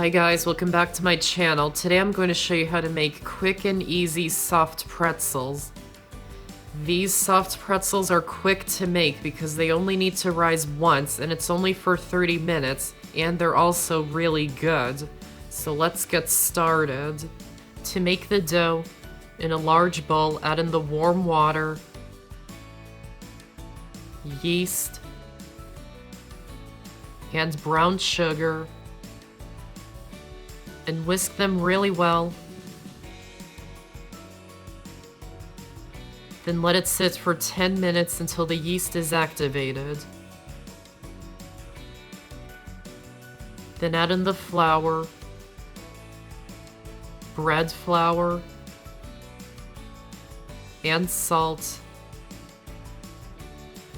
Hi guys, welcome back to my channel. Today I'm going to show you how to make quick and easy soft pretzels. These soft pretzels are quick to make because they only need to rise once and it's only for 30 minutes and they're also really good. So let's get started. To make the dough, in a large bowl add in the warm water, yeast, and brown sugar, and whisk them really well. Then let it sit for 10 minutes until the yeast is activated. Then add in the flour, bread flour, and salt,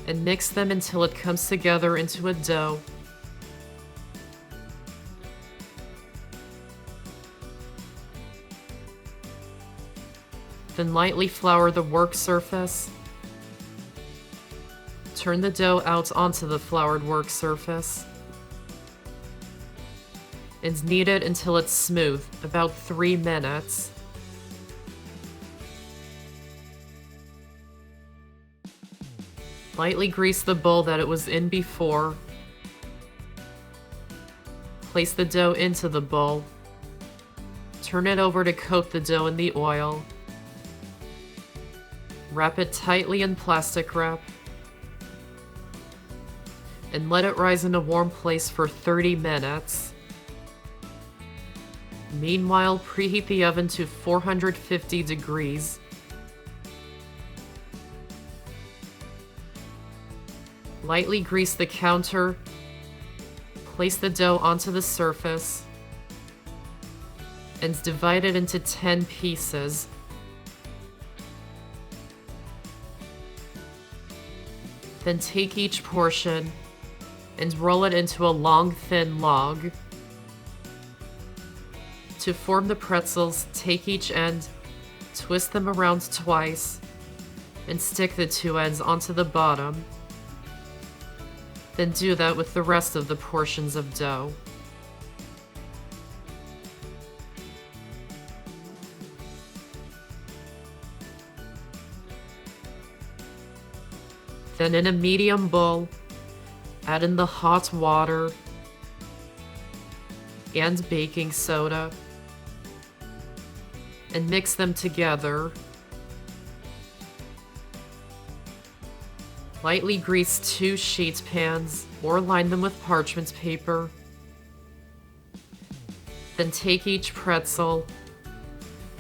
and mix them until it comes together into a dough. Then lightly flour the work surface. Turn the dough out onto the floured work surface. And knead it until it's smooth, about 3 minutes. Lightly grease the bowl that it was in before. Place the dough into the bowl. Turn it over to coat the dough in the oil. Wrap it tightly in plastic wrap. And let it rise in a warm place for 30 minutes. Meanwhile, preheat the oven to 450 degrees. Lightly grease the counter. Place the dough onto the surface. And divide it into 10 pieces. Then take each portion and roll it into a long, thin log. To form the pretzels, take each end, twist them around twice, and stick the two ends onto the bottom. Then do that with the rest of the portions of dough. Then in a medium bowl, add in the hot water and baking soda and mix them together. Lightly grease 2 sheet pans or line them with parchment paper. Then take each pretzel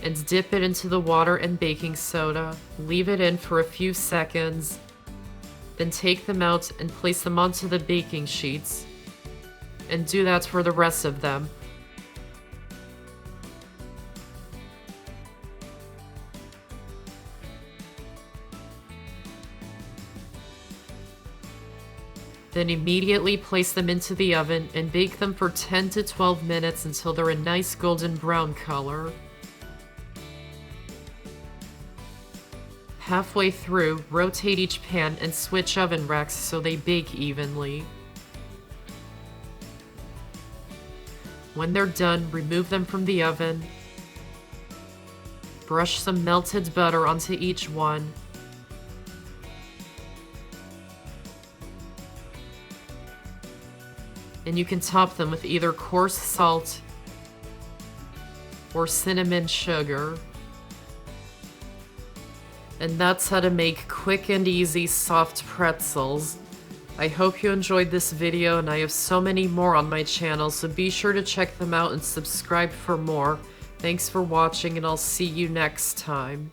and dip it into the water and baking soda. Leave it in for a few seconds. Then take them out and place them onto the baking sheets. And do that for the rest of them. Then immediately place them into the oven and bake them for 10 to 12 minutes until they're a nice golden brown color. Halfway through, rotate each pan and switch oven racks so they bake evenly. When they're done, remove them from the oven. Brush some melted butter onto each one. And you can top them with either coarse salt or cinnamon sugar. And that's how to make quick and easy soft pretzels. I hope you enjoyed this video, and I have so many more on my channel, so be sure to check them out and subscribe for more. Thanks for watching, and I'll see you next time.